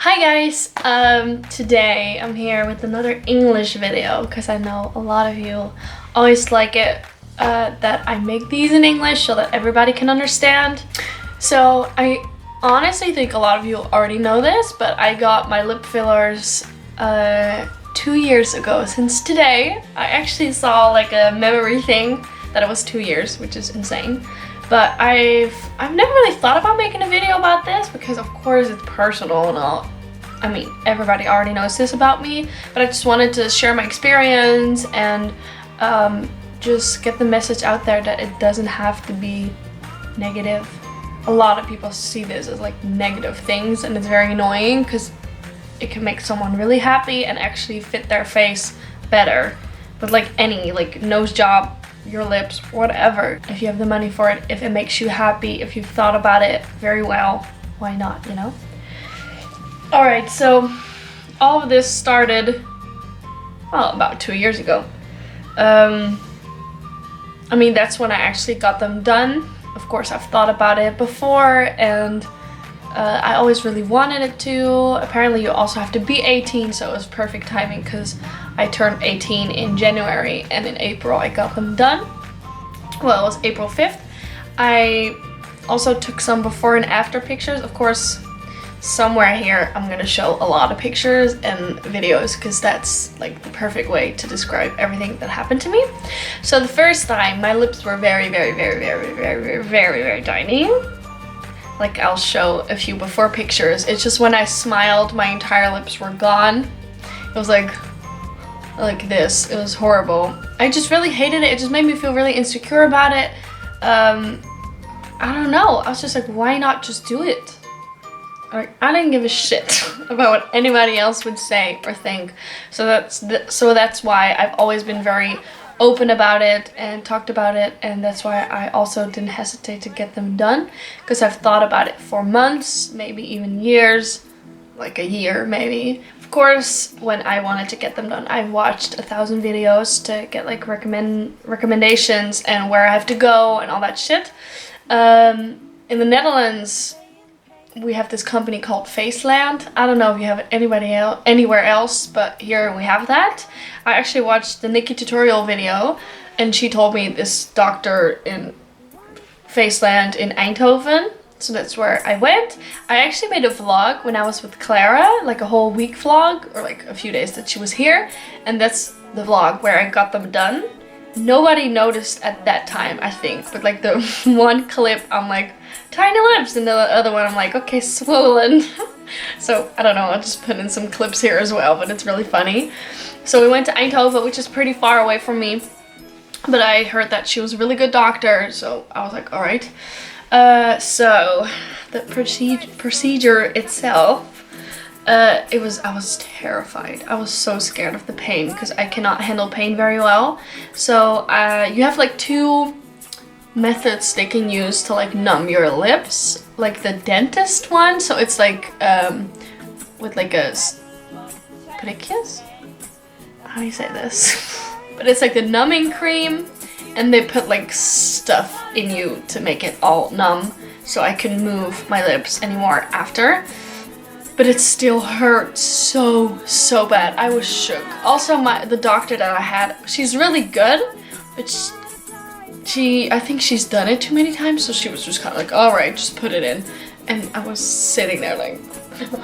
Hi guys, today I'm here with another English video because I know a lot of you always like it that I make these in English so that everybody can understand. So I honestly think a lot of you already know this, but I got my lip fillers 2 years ago. Since today, I actually saw like a memory thing that it was 2 years, which is insane. But I've never really thought about making a video about this because of course it's personal and all. I mean, everybody already knows this about me, but I just wanted to share my experience and just get the message out there that it doesn't have to be negative. A lot of people see this as like negative things and it's very annoying because it can make someone really happy and actually fit their face better. But like any nose job, your lips, whatever, if you have the money for it, if it makes you happy, if you've thought about it very well, why not, you know? Alright, so all of this started, well, about 2 years ago. I mean, that's when I actually got them done. Of course, I've thought about it before and I always really wanted it to. Apparently you also have to be 18, so it was perfect timing because I turned 18 in January and in April I got them done. Well, it was April 5th. I also took some before and after pictures. Of course, somewhere here I'm gonna show a lot of pictures and videos because that's like the perfect way to describe everything that happened to me. So the first time my lips were very tiny. Like, I'll show a few before pictures. It's just when I smiled, my entire lips were gone. It was like this. It was horrible. I just really hated it. It just made me feel really insecure about it. I don't know. I was just like, why not just do it? Like, I didn't give a shit about what anybody else would say or think. So that's why I've always been very open about it and talked about it, and that's why I also didn't hesitate to get them done, because I've thought about it for months, maybe even years, like a year maybe. Of course, when I wanted to get them done, I watched 1,000 videos to get like recommendations and where I have to go and all that shit. In the Netherlands, we have this company called Faceland. I don't know if you have it anywhere else, but here we have that. I actually watched the Nikki tutorial video and she told me this doctor in Faceland in Eindhoven. So that's where I went. I actually made a vlog when I was with Clara, like a whole week vlog, or like a few days that she was here. And that's the vlog where I got them done. Nobody noticed at that time, I think, but like the one clip I'm like, tiny lips, and the other one I'm like, okay, swollen. So I don't know, I'll just put in some clips here as well, but it's really funny. So we went to Eindhoven, which is pretty far away from me, but I heard that she was a really good doctor, so I was like, all right. So the procedure itself, I was terrified. I was so scared of the pain because I cannot handle pain very well. So you have like two methods they can use to like numb your lips, like the dentist one. So it's like with like a pedicures? How do you say this? But it's like the numbing cream, and they put like stuff in you to make it all numb so I can move my lips anymore after. But it still hurt so bad. I was shook. Also, the doctor that I had, she's really good, but I think she's done it too many times, so she was just kind of like, all right, just put it in. And I was sitting there like,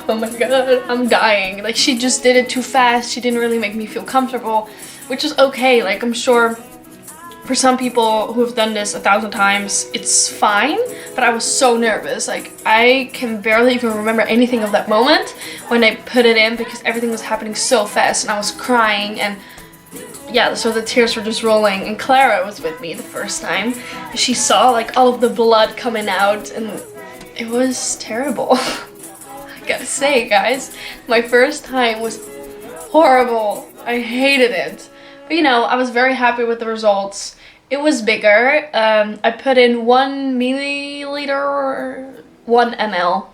oh my god, I'm dying. Like, she just did it too fast. She didn't really make me feel comfortable, which is okay. Like, I'm sure for some people who have done this 1,000 times, it's fine, but I was so nervous. Like, I can barely even remember anything of that moment when I put it in because everything was happening so fast and I was crying, and yeah, so the tears were just rolling. And Clara was with me the first time. She saw like all of the blood coming out and it was terrible. I gotta say, guys, my first time was horrible. I hated it. But you know, I was very happy with the results. It was bigger. I put in 1 milliliter, 1 ml.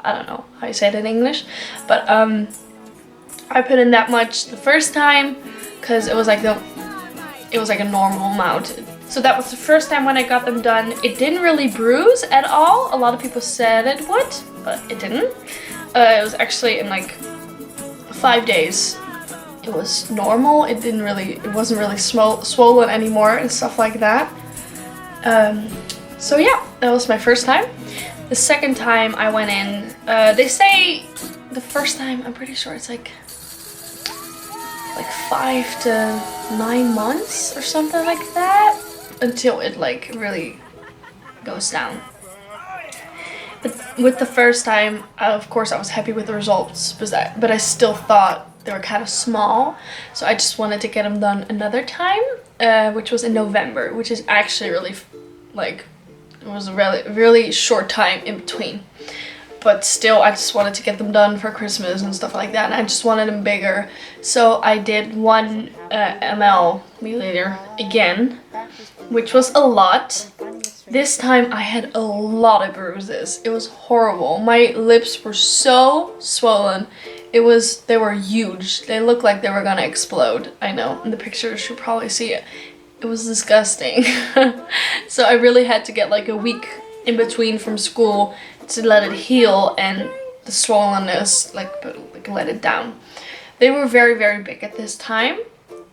I don't know how you say it in English, but I put in that much the first time because it was like a normal amount. So that was the first time when I got them done. It didn't really bruise at all. A lot of people said it would, but it didn't. It was actually in like 5 days. It was normal. It wasn't really swollen anymore and stuff like that. So yeah, that was my first time. The second time I went in, they say the first time, I'm pretty sure it's like 5 to 9 months or something like that, until it like really goes down. But with the first time, of course I was happy with the results, but I still thought they were kind of small, so I just wanted to get them done another time, which was in November, which is actually really like, it was a really short time in between. But still, I just wanted to get them done for Christmas and stuff like that, and I just wanted them bigger. So I did 1 milliliter again, which was a lot. This time I had a lot of bruises. It was horrible. My lips were so swollen. They were huge. They looked like they were gonna explode. I know, in the pictures you'll probably see it. It was disgusting. So I really had to get like a week in between from school to let it heal and the swollenness like let it down. They were very, very big at this time.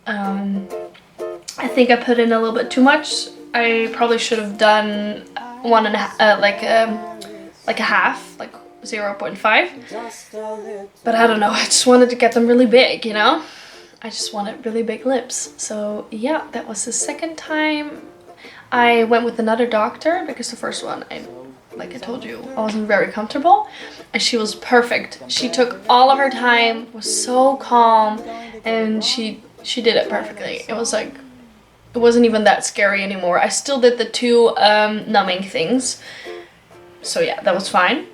I think I put in a little bit too much. I probably should have done 1.5, like a half, like 0.5. But I don't know, I just wanted to get them really big, you know? I just wanted really big lips. So yeah, that was the second time. I went with another doctor because the first one, like I told you, I wasn't very comfortable, and she was perfect. She took all of her time, was so calm, and she did it perfectly. It was like, it wasn't even that scary anymore. I still did the 2 numbing things, so yeah, that was fine.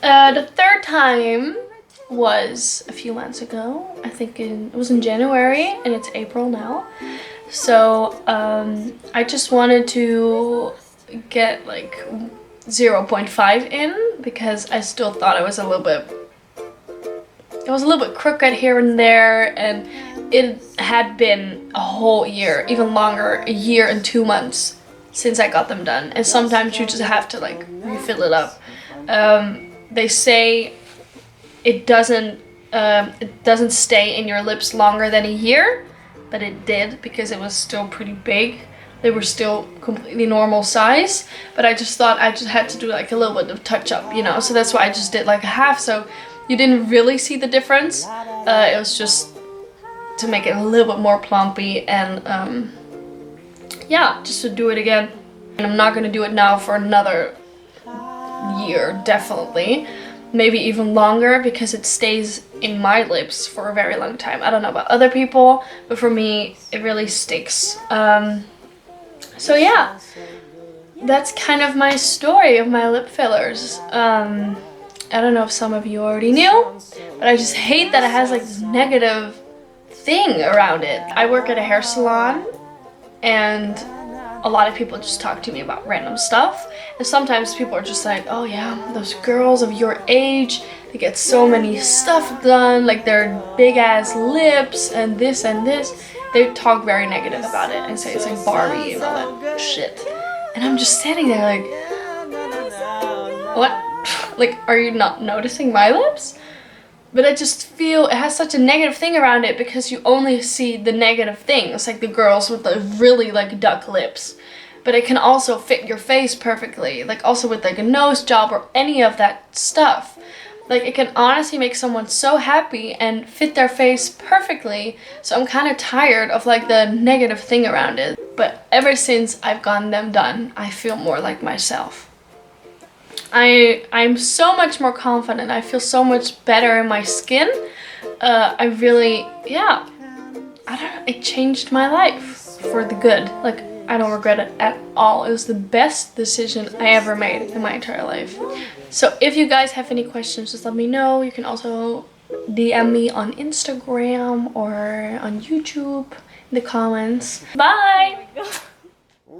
The third time was a few months ago. I think it was in January, and it's April now. So I just wanted to get like 0.5 in because I still thought it was a little bit crooked here and there, and it had been a whole year, even longer, a year and 2 months since I got them done. And sometimes you just have to like refill it up. They say it doesn't stay in your lips longer than a year, but it did because it was still pretty big. They were still completely normal size, but I just thought I just had to do like a little bit of touch up, you know, so that's why I just did like a half, so you didn't really see the difference. It was just to make it a little bit more plumpy, and yeah, just to do it again. And I'm not gonna do it now for another year, definitely. Maybe even longer, because it stays in my lips for a very long time. I don't know about other people, but for me, it really sticks. So yeah, that's kind of my story of my lip fillers. I don't know if some of you already knew, but I just hate that it has like this negative thing around it. I work at a hair salon, and a lot of people just talk to me about random stuff, and sometimes people are just like, oh yeah, those girls of your age, they get so many stuff done, like their big ass lips and this and this. They talk very negative about it and say it's like Barbie and all that shit, and I'm just sitting there like, what? Like, are you not noticing my lips? But I just feel it has such a negative thing around it because you only see the negative things, like the girls with the really like duck lips. But it can also fit your face perfectly, like also with like a nose job or any of that stuff. Like it can honestly make someone so happy and fit their face perfectly. So I'm kind of tired of like the negative thing around it. But ever since I've gotten them done, I feel more like myself. I'm so much more confident. I feel so much better in my skin. I really, yeah, I don't know, it changed my life for the good. Like, I don't regret it at all. It was the best decision I ever made in my entire life. So if you guys have any questions, just let me know. You can also DM me on Instagram or on YouTube in the comments. Bye!